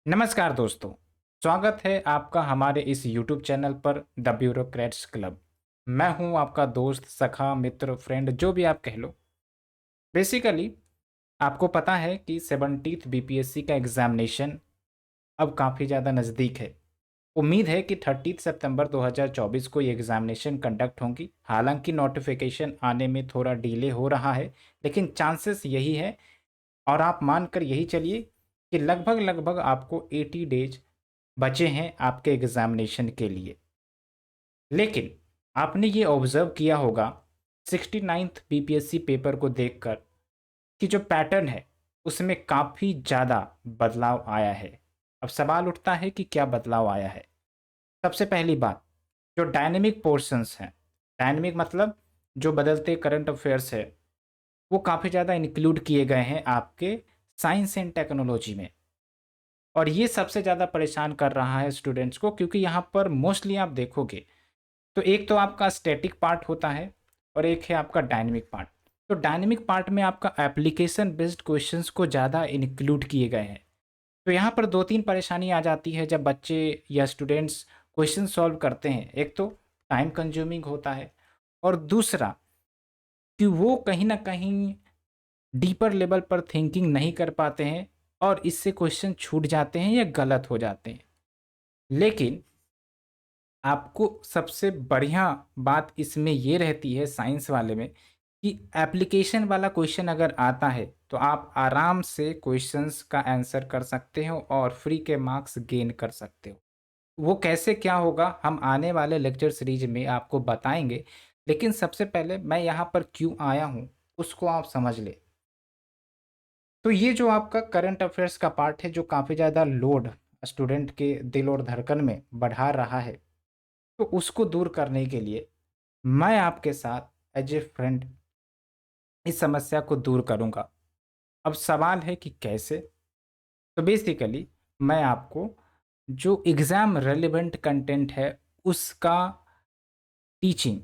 नमस्कार दोस्तों, स्वागत है आपका हमारे इस यूट्यूब चैनल पर द ब्यूरोक्रेट्स क्लब। मैं हूं आपका दोस्त, सखा, मित्र, फ्रेंड, जो भी आप कह लो। बेसिकली आपको पता है कि 17th बीपीएससी का एग्जामिनेशन अब काफ़ी ज़्यादा नज़दीक है। उम्मीद है कि 30 सितंबर 2024 को ये एग्जामिनेशन कंडक्ट होंगी। हालांकि नोटिफिकेशन आने में थोड़ा डिले हो रहा है, लेकिन चांसेस यही है। और आप मानकर यही चलिए कि लगभग लगभग आपको 80 डेज बचे हैं आपके एग्जामिनेशन के लिए। लेकिन आपने ये ऑब्जर्व किया होगा 69th बीपीएससी पेपर को देखकर कि जो पैटर्न है उसमें काफ़ी ज़्यादा बदलाव आया है। अब सवाल उठता है कि क्या बदलाव आया है। सबसे पहली बात, जो डायनेमिक पोर्शंस हैं, डायनेमिक मतलब जो बदलते करंट अफेयर्स है, वो काफ़ी ज़्यादा इंक्लूड किए गए हैं आपके साइंस एंड टेक्नोलॉजी में। और ये सबसे ज़्यादा परेशान कर रहा है स्टूडेंट्स को, क्योंकि यहाँ पर मोस्टली आप देखोगे तो एक तो आपका स्टैटिक पार्ट होता है और एक है आपका डायनेमिक पार्ट। तो डायनेमिक पार्ट में आपका एप्लीकेशन बेस्ड क्वेश्चंस को ज़्यादा इंक्लूड किए गए हैं। तो यहाँ पर दो तीन परेशानी आ जाती है जब बच्चे या स्टूडेंट्स क्वेश्चन सॉल्व करते हैं। एक तो टाइम कंज्यूमिंग होता है, और दूसरा कि वो कहीं ना कहीं डीपर लेवल पर थिंकिंग नहीं कर पाते हैं और इससे क्वेश्चन छूट जाते हैं या गलत हो जाते हैं। लेकिन आपको सबसे बढ़िया बात इसमें ये रहती है साइंस वाले में कि एप्लीकेशन वाला क्वेश्चन अगर आता है तो आप आराम से क्वेश्चंस का आंसर कर सकते हो और फ्री के मार्क्स गेन कर सकते हो। वो कैसे क्या होगा हम आने वाले लेक्चर सीरीज में आपको बताएंगे। लेकिन सबसे पहले मैं यहाँ पर क्यों आया हूँ उसको आप समझ ले। तो ये जो आपका करंट अफेयर्स का पार्ट है जो काफ़ी ज़्यादा लोड स्टूडेंट के दिल और धड़कन में बढ़ा रहा है, तो उसको दूर करने के लिए मैं आपके साथ एज ए फ्रेंड इस समस्या को दूर करूंगा। अब सवाल है कि कैसे। तो बेसिकली मैं आपको जो एग्ज़ाम रेलिवेंट कंटेंट है उसका टीचिंग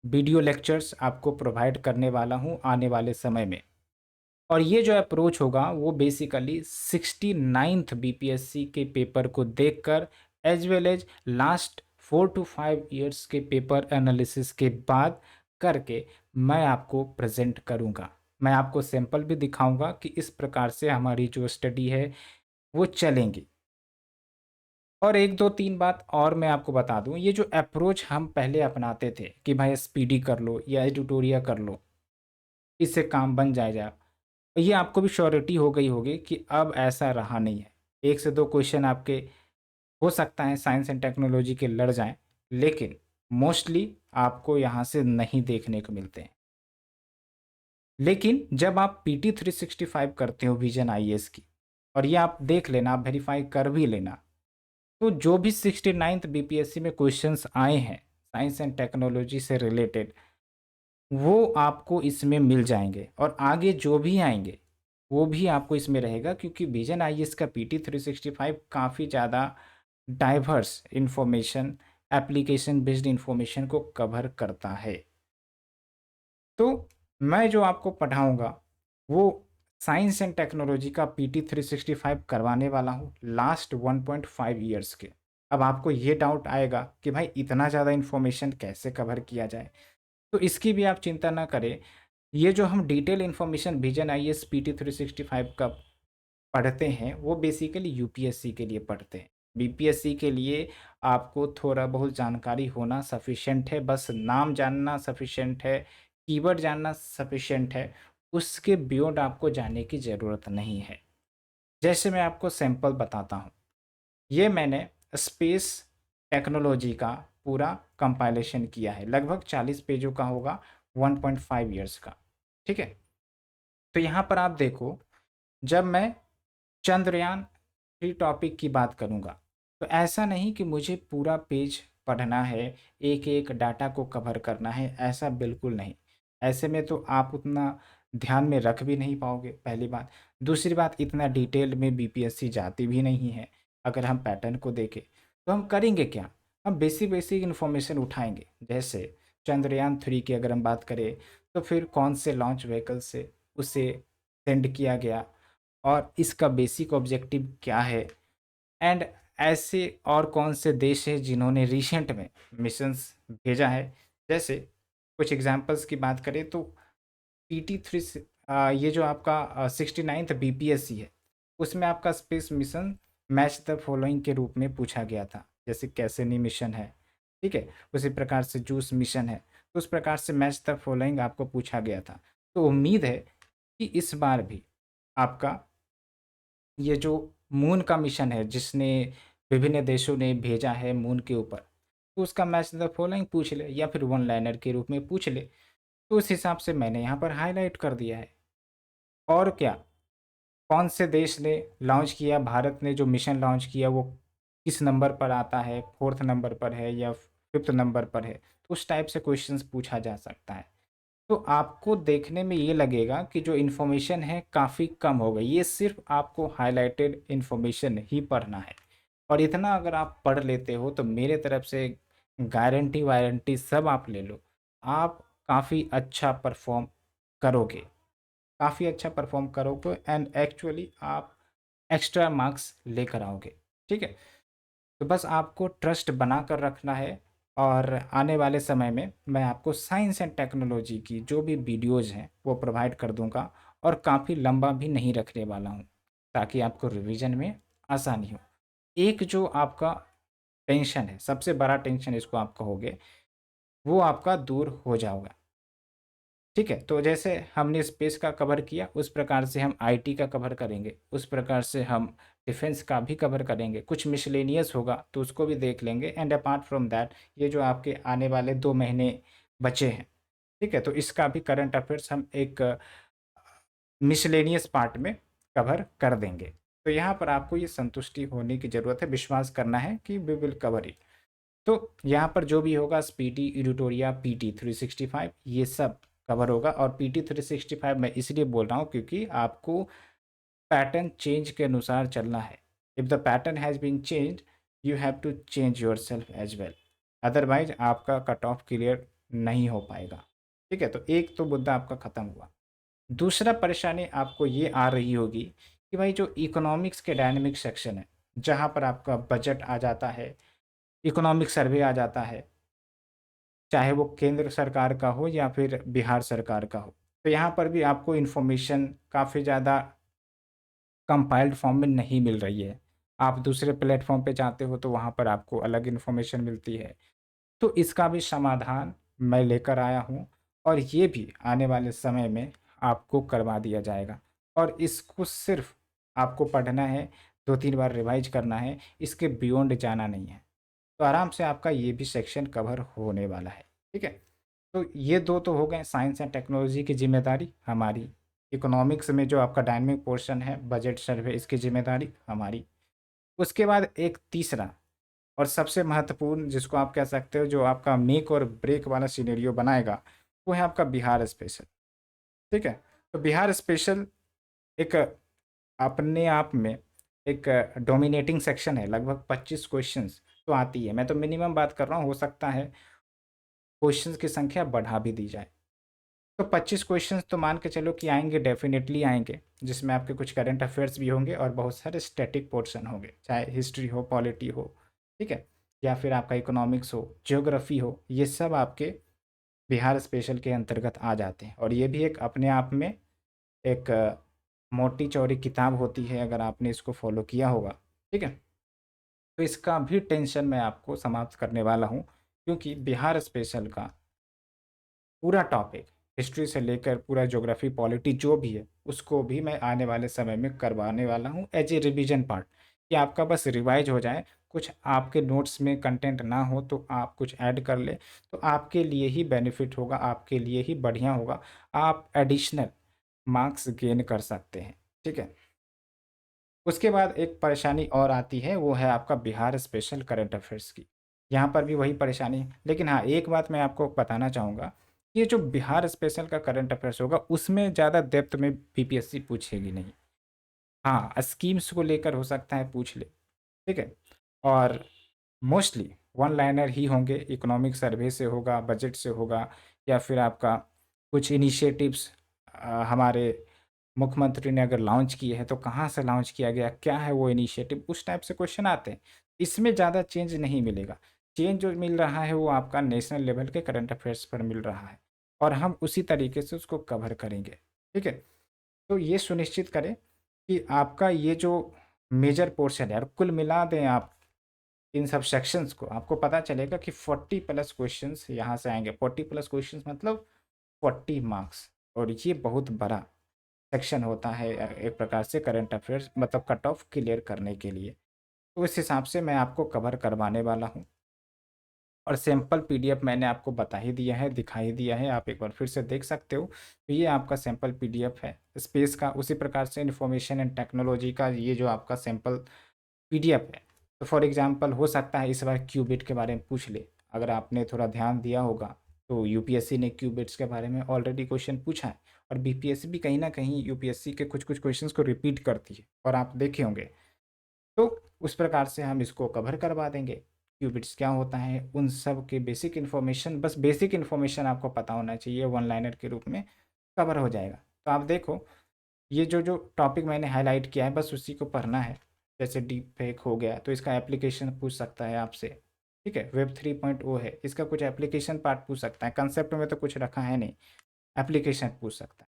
वीडियो लेक्चर्स आपको प्रोवाइड करने वाला हूं आने वाले समय में। और ये जो अप्रोच होगा वो बेसिकली 69th बीपीएससी के पेपर को देखकर as well as last 4 to 5 years के पेपर एनालिसिस के बाद करके मैं आपको प्रेजेंट करूंगा। मैं आपको सैंपल भी दिखाऊंगा कि इस प्रकार से हमारी जो स्टडी है वो चलेंगी। और एक दो तीन बात और मैं आपको बता दूं, ये जो अप्रोच हम पहले अपनाते थे कि भाई स्पीडी कर लो या एडिटोरिया कर लो, इससे काम बन जाएगा, ये आपको भी श्योरिटी हो गई होगी कि अब ऐसा रहा नहीं है। एक से दो क्वेश्चन आपके हो सकता है साइंस एंड टेक्नोलॉजी के लड़ जाएं, लेकिन मोस्टली आपको यहाँ से नहीं देखने को मिलते हैं। लेकिन जब आप PT 365 करते हो विजन आईएएस की, और ये आप देख लेना, आप वेरीफाई कर भी लेना, तो जो भी 69th बीपीएससी में क्वेश्चंस आए हैं साइंस एंड टेक्नोलॉजी से रिलेटेड, वो आपको इसमें मिल जाएंगे। और आगे जो भी आएंगे वो भी आपको इसमें रहेगा, क्योंकि विजन आईएएस का PT 365 काफ़ी ज़्यादा diverse information, application based information को कवर करता है। तो मैं जो आपको पढ़ाऊंगा वो साइंस एंड टेक्नोलॉजी का PT 365 करवाने वाला हूँ लास्ट 1.5 years के। अब आपको ये डाउट आएगा कि भाई इतना ज़्यादा इंफॉर्मेशन कैसे कवर किया जाए, तो इसकी भी आप चिंता ना करें। ये जो हम detail information vision IAS PT 365 का पढ़ते हैं वो बेसिकली यूपीएससी के लिए पढ़ते हैं। बीपीएससी के लिए आपको थोड़ा बहुत जानकारी होना सफिशिएंट है, बस नाम जानना सफिशिएंट है, कीवर्ड जानना सफिशिएंट है। उसके बियॉन्ड आपको जानने की ज़रूरत नहीं है। जैसे मैं आपको सैंपल बताता हूँ, ये मैंने स्पेस टेक्नोलॉजी का पूरा कंपाइलेशन किया है, लगभग 40 पेजों का होगा, 1.5 years का। ठीक है, तो यहाँ पर आप देखो, जब मैं चंद्रयान 3 टॉपिक की बात करूँगा तो ऐसा नहीं कि मुझे पूरा पेज पढ़ना है, एक एक डाटा को कवर करना है, ऐसा बिल्कुल नहीं। ऐसे में तो आप उतना ध्यान में रख भी नहीं पाओगे, पहली बात। दूसरी बात, इतना डिटेल में बीपीएससी जाती भी नहीं है। अगर हम पैटर्न को देखें तो हम करेंगे क्या, हम बेसिक बेसिक इन्फॉर्मेशन उठाएंगे। जैसे चंद्रयान 3 की अगर हम बात करें तो फिर कौन से लॉन्च व्हीकल से उसे सेंड किया गया और इसका बेसिक ऑब्जेक्टिव क्या है, एंड ऐसे और कौन से देश हैं जिन्होंने रिसेंट में मिशंस भेजा है। जैसे कुछ एग्जांपल्स की बात करें तो PT-3 ये जो आपका 69th BPSC है, उसमें आपका space mission match the following के रूप में पूछा गया था। जैसे कैसिनी मिशन है, ठीक है? उसी प्रकार से जूस मिशन है, तो उस प्रकार से मैच द फॉलोइंग आपको पूछा गया था। तो उम्मीद है कि इस बार भी आपका ये जो मून का मिशन है, जिसने विभिन्न देशों ने भेजा है मून के ऊपर, तो उसका मैच द फॉलोइंग पूछ ले या फिर वन लाइनर के रूप में पूछ ले। तो उस हिसाब से मैंने यहाँ पर हाइलाइट कर दिया है। और क्या, कौन से देश ने लॉन्च किया, भारत ने जो मिशन लॉन्च किया वो किस नंबर पर आता है, 4th नंबर पर है या 5th नंबर पर है, तो उस टाइप से क्वेश्चंस पूछा जा सकता है। तो आपको देखने में ये लगेगा कि जो इन्फॉर्मेशन है काफ़ी कम हो गई, ये सिर्फ आपको हाइलाइटेड इन्फॉर्मेशन ही पढ़ना है। और इतना अगर आप पढ़ लेते हो तो मेरे तरफ से गारंटी वारंटी सब आप ले लो, आप काफ़ी अच्छा परफॉर्म करोगे, काफ़ी अच्छा परफॉर्म करोगे एंड एक्चुअली आप एक्स्ट्रा मार्क्स लेकर आओगे। ठीक है? तो बस आपको ट्रस्ट बना कर रखना है और आने वाले समय में मैं आपको साइंस एंड टेक्नोलॉजी की जो भी वीडियोज़ हैं वो प्रोवाइड कर दूँगा और काफ़ी लंबा भी नहीं रखने वाला हूँ, ताकि आपको रिवीजन में आसानी हो। एक जो आपका टेंशन है, सबसे बड़ा टेंशन इसको आप कहोगे, वो आपका दूर हो जाएगा। ठीक है? तो जैसे हमने स्पेस का कवर किया, उस प्रकार से हम आईटी का कवर करेंगे, उस प्रकार से हम डिफेंस का भी कवर करेंगे। कुछ मिसलेनियस होगा तो उसको भी देख लेंगे एंड अपार्ट फ्रॉम दैट ये जो आपके आने वाले 2 महीने बचे हैं, ठीक है? तो इसका भी करंट अफेयर्स हम एक मिसलेनियस पार्ट में कवर कर देंगे। तो यहाँ पर आपको ये संतुष्टि होने की ज़रूरत है, विश्वास करना है कि वी विल कवर इट। तो यहाँ पर जो भी होगा स्पीडी, एडिटोरिया, PT-365 ये सब कवर होगा। और PT-365 मैं इसलिए बोल रहा हूँ क्योंकि आपको पैटर्न चेंज के अनुसार चलना है। If the pattern has been changed, you have to change yourself as well, otherwise आपका कट ऑफ क्लियर नहीं हो पाएगा। ठीक है? तो एक तो मुद्दा आपका ख़त्म हुआ। दूसरा परेशानी आपको ये आ रही होगी कि भाई जो इकोनॉमिक्स के डायनामिक सेक्शन है, जहाँ पर आपका बजट आ जाता है, इकोनॉमिक सर्वे आ जाता है, चाहे वो केंद्र सरकार का हो या फिर बिहार सरकार का हो। तो यहाँ पर भी आपको इन्फॉर्मेशन काफ़ी ज़्यादा कंपाइल्ड फॉर्म में नहीं मिल रही है। आप दूसरे प्लेटफ़ॉर्म पे जाते हो तो वहाँ पर आपको अलग इन्फॉर्मेशन मिलती है। तो इसका भी समाधान मैं लेकर आया हूँ और ये भी आने वाले समय में आपको करवा दिया जाएगा। और इसको सिर्फ़ आपको पढ़ना है, 2-3 बार रिवाइज़ करना है, इसके बियॉन्ड जाना नहीं है। तो आराम से आपका ये भी सेक्शन कवर होने वाला है। ठीक है? तो ये 2 तो हो गए साइंस एंड टेक्नोलॉजी की ज़िम्मेदारी हमारी। इकोनॉमिक्स में जो आपका डायनामिक पोर्शन है, बजट सर्वे, इसकी ज़िम्मेदारी हमारी। उसके बाद एक तीसरा और सबसे महत्वपूर्ण, जिसको आप कह सकते हो जो आपका मेक और ब्रेक वाला सिनेरियो बनाएगा, वो है आपका बिहार स्पेशल। ठीक है? तो बिहार स्पेशल एक अपने आप में एक डोमिनेटिंग सेक्शन है, लगभग 25 क्वेश्चंस तो आती है। मैं तो मिनिमम बात कर रहा हूँ, हो सकता है क्वेश्चंस की संख्या बढ़ा भी दी जाए। तो 25 क्वेश्चंस तो मान के चलो कि आएँगे, डेफ़िनेटली आएँगे, जिसमें आपके कुछ करंट अफ़ेयर्स भी होंगे और बहुत सारे स्टैटिक पोर्शन होंगे, चाहे हिस्ट्री हो, पॉलिटी हो, ठीक है? या फिर आपका इकोनॉमिक्स हो, ज्योग्राफ़ी हो, ये सब आपके बिहार स्पेशल के अंतर्गत आ जाते हैं। और ये भी एक अपने आप में एक मोटी-चौड़ी किताब होती है, अगर आपने इसको फ़ॉलो किया होगा, ठीक है? तो इसका भी टेंशन मैं आपको समाप्त करने वाला हूँ, क्योंकि बिहार स्पेशल का पूरा टॉपिक हिस्ट्री से लेकर पूरा ज्योग्राफी, पॉलिटी जो भी है, उसको भी मैं आने वाले समय में करवाने वाला हूँ एज ए रिवीजन पार्ट, कि आपका बस रिवाइज हो जाए। कुछ आपके नोट्स में कंटेंट ना हो तो आप कुछ ऐड कर ले, तो आपके लिए ही बेनिफिट होगा, आपके लिए ही बढ़िया होगा। आप एडिशनल मार्क्स गेन कर सकते हैं। ठीक है? उसके बाद एक परेशानी और आती है, वो है आपका बिहार स्पेशल करंट अफेयर्स की। यहाँ पर भी वही परेशानी, लेकिन हाँ, एक बात मैं आपको बताना चाहूँगा, ये जो बिहार स्पेशल का करंट अफेयर्स होगा, उसमें ज़्यादा डेप्थ में बीपीएससी पूछेगी नहीं। हाँ, स्कीम्स को लेकर हो सकता है पूछ ले, ठीक है? और मोस्टली वन लाइनर ही होंगे, इकोनॉमिक सर्वे से होगा, बजट से होगा, या फिर आपका कुछ इनिशिएटिव्स हमारे मुख्यमंत्री ने अगर लॉन्च की है तो कहाँ से लॉन्च किया गया, क्या है वो इनिशिएटिव, उस टाइप से क्वेश्चन आते हैं। इसमें ज़्यादा चेंज नहीं मिलेगा। चेंज जो मिल रहा है वो आपका नेशनल लेवल के करंट अफेयर्स पर मिल रहा है और हम उसी तरीके से उसको कवर करेंगे। ठीक है, तो ये सुनिश्चित करें कि आपका ये जो मेजर पोर्शन है, और कुल मिला दें आप इन सब सेक्शंस को, आपको पता चलेगा कि 40 प्लस क्वेश्चंस यहाँ से आएंगे। 40 प्लस क्वेश्चंस मतलब 40 मार्क्स, और ये बहुत बड़ा सेक्शन होता है एक प्रकार से करंट अफेयर्स मतलब कट ऑफ क्लियर करने के लिए। तो इस हिसाब से मैं आपको कवर करवाने वाला हूँ, और सैंपल पीडीएफ मैंने आपको बता ही दिया है, दिखा ही दिया है, आप एक बार फिर से देख सकते हो। तो ये आपका सैंपल पीडीएफ है स्पेस का। उसी प्रकार से इन्फॉर्मेशन एंड टेक्नोलॉजी का ये जो आपका सैंपल पीडीएफ है, तो फॉर एग्जांपल हो सकता है इस बार क्यूबिट के बारे में पूछ ले। अगर आपने थोड़ा ध्यान दिया होगा तो यूपीएससी ने क्यूबिट्स के बारे में ऑलरेडी क्वेश्चन पूछा है, और बीपीएससी भी कहीं ना कहीं यूपीएससी के कुछ कुछ क्वेश्चंस को रिपीट करती है, और आप देखे होंगे। तो उस प्रकार से हम इसको कवर करवा देंगे। क्यूबिट्स क्या होता है, उन सब के बेसिक इन्फॉर्मेशन, बस बेसिक इन्फॉर्मेशन आपको पता होना चाहिए, वन लाइनर के रूप में कवर हो जाएगा। तो आप देखो, ये जो जो टॉपिक मैंने हाईलाइट किया है बस उसी को पढ़ना है। जैसे डीप फेक हो गया तो इसका एप्लीकेशन पूछ सकता है आपसे। ठीक है, वेब 3.0 है, इसका कुछ एप्लीकेशन पार्ट पूछ सकता है, कंसेप्ट में तो कुछ रखा है नहीं, एप्लीकेशन पूछ सकता है।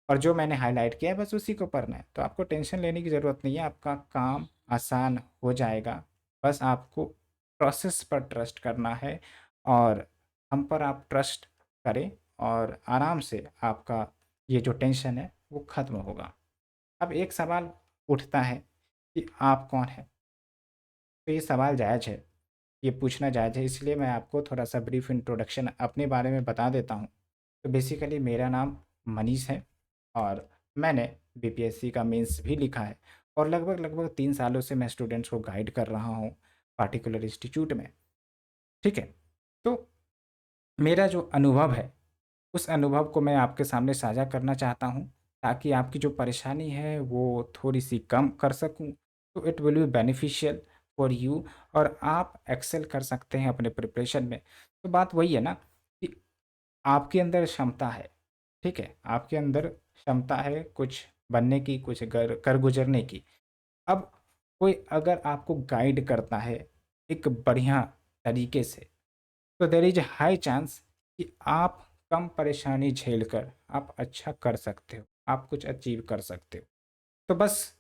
और जो मैंने हाईलाइट किया है बस उसी को पढ़ना है, तो आपको टेंशन लेने की ज़रूरत नहीं है, आपका काम आसान हो जाएगा। बस आपको प्रोसेस पर ट्रस्ट करना है, और हम पर आप ट्रस्ट करें, और आराम से आपका ये जो टेंशन है वो ख़त्म होगा। अब एक सवाल उठता है कि आप कौन हैं? तो ये सवाल जायज़ है, ये पूछना जायज़ है, इसलिए मैं आपको थोड़ा-सा ब्रीफ इंट्रोडक्शन अपने बारे में बता देता हूँ। तो बेसिकली मेरा नाम मनीष है, और मैंने बीपीएससी का मेंस भी लिखा है, और लगभग 3 सालों से मैं स्टूडेंट्स को गाइड कर रहा हूँ पार्टिकुलर इंस्टीट्यूट में। ठीक है? तो मेरा जो अनुभव है, उस अनुभव को मैं आपके सामने साझा करना चाहता हूँ, ताकि आपकी जो परेशानी है वो थोड़ी-सी कम कर सकूँ। तो it will be beneficial for you, और आप एक्सेल कर सकते हैं अपने प्रिपरेशन में। तो बात वही है ना कि आपके अंदर क्षमता है, ठीक है? आपके अंदर क्षमता है कुछ बनने की, कुछ कर गुज़रने की। अब कोई अगर आपको गाइड करता है एक बढ़िया तरीके से, तो there is a high chance कि आप कम परेशानी झेलकर आप अच्छा कर सकते हो, आप कुछ अचीव कर सकते हो। तो बस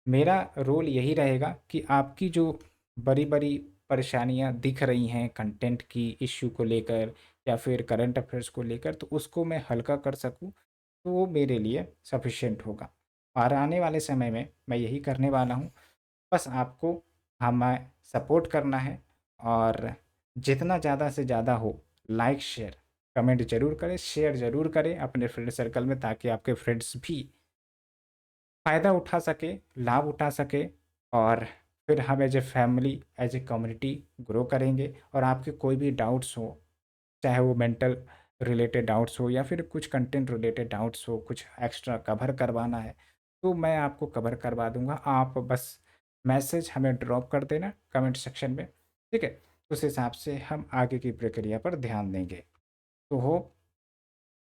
मेरा रोल यही रहेगा कि आपकी जो बड़ी-बड़ी परेशानियाँ दिख रही हैं कंटेंट की इश्यू को लेकर, या फिर करंट अफेयर्स को लेकर, तो उसको मैं हल्का कर सकूँ, तो वो मेरे लिए सफिशिएंट होगा। और आने वाले समय में मैं यही करने वाला हूँ। बस आपको हमें सपोर्ट करना है, और जितना ज़्यादा से ज़्यादा हो लाइक, शेयर, कमेंट ज़रूर करें, शेयर ज़रूर करें अपने फ्रेंड सर्कल में, ताकि आपके फ्रेंड्स भी फ़ायदा उठा सके, लाभ उठा सके, और फिर हम as a family, as a community grow करेंगे। और आपके कोई भी डाउट्स हो, चाहे वो मेंटल रिलेटेड डाउट्स हो या फिर कुछ कंटेंट रिलेटेड डाउट्स हो, कुछ एक्स्ट्रा कवर करवाना है, तो मैं आपको कवर करवा दूँगा। आप बस मैसेज हमें ड्रॉप कर देना कमेंट सेक्शन में, ठीक है? उस हिसाब से हम आगे की प्रक्रिया पर ध्यान देंगे। तो होप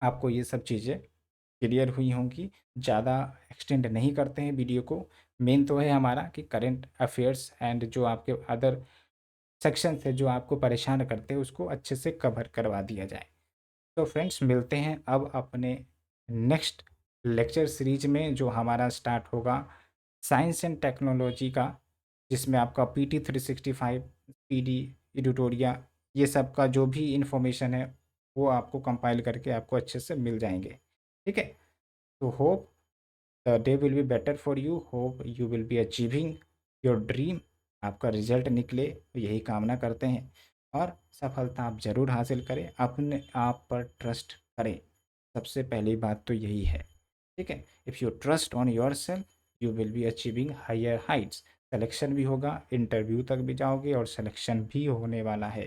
आपको ये सब चीज़ें क्लियर हुई होंगी। ज़्यादा एक्सटेंड नहीं करते हैं वीडियो को। मेन तो है हमारा कि करंट अफेयर्स एंड जो आपके अदर सेक्शंस है जो आपको परेशान करते हैं उसको अच्छे से कवर करवा दिया जाए। तो फ्रेंड्स मिलते हैं अब अपने नेक्स्ट लेक्चर सीरीज में, जो हमारा स्टार्ट होगा साइंस एंड टेक्नोलॉजी का, जिसमें आपका पीटी 365, पीडी, एडिटोरिया, ये सब का जो भी इंफॉर्मेशन है वो आपको कंपाइल करके आपको अच्छे से मिल जाएंगे। ठीक है, तो hope the day will be better for you, hope you will be achieving your dream, आपका रिजल्ट निकले, यही कामना करते हैं, और सफलता आप ज़रूर हासिल करें, अपने आप पर ट्रस्ट करें, सबसे पहली बात तो यही है। ठीक है, if you trust on your self you will be achieving higher heights. Selection भी होगा, इंटरव्यू तक भी जाओगे, और सिलेक्शन भी होने वाला है।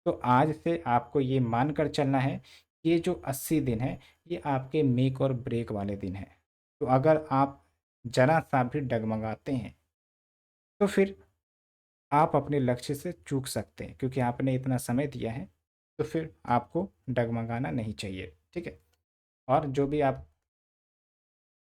तो आज से आपको ये मानकर चलना है, ये जो 80 दिन है ये आपके मेक और ब्रेक वाले दिन हैं। तो अगर आप ज़रा सा भी डगमगाते हैं तो फिर आप अपने लक्ष्य से चूक सकते हैं, क्योंकि आपने इतना समय दिया है। तो फिर आपको डगमगाना नहीं चाहिए। ठीक है, और जो भी आप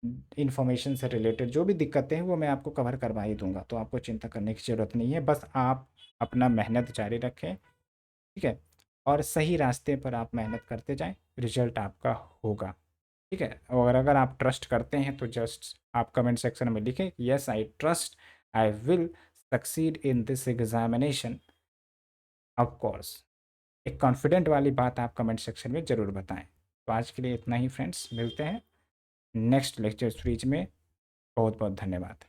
इन्फॉर्मेशन से रिलेटेड जो भी दिक्कतें हैं वो मैं आपको कवर करवा ही दूँगा, तो आपको चिंता करने की ज़रूरत नहीं है। बस आप अपना मेहनत जारी रखें, ठीक है? और सही रास्ते पर आप मेहनत करते जाएँ, रिज़ल्ट आपका होगा, ठीक है? और अगर आप ट्रस्ट करते हैं तो जस्ट आप कमेंट सेक्शन में लिखें, yes I trust, I will succeed in this examination of course. एक कॉन्फिडेंट वाली बात आप कमेंट सेक्शन में ज़रूर बताएँ। तो आज के लिए इतना ही फ्रेंड्स, मिलते हैं नेक्स्ट लेक्चर सीरीज में। बहुत बहुत धन्यवाद।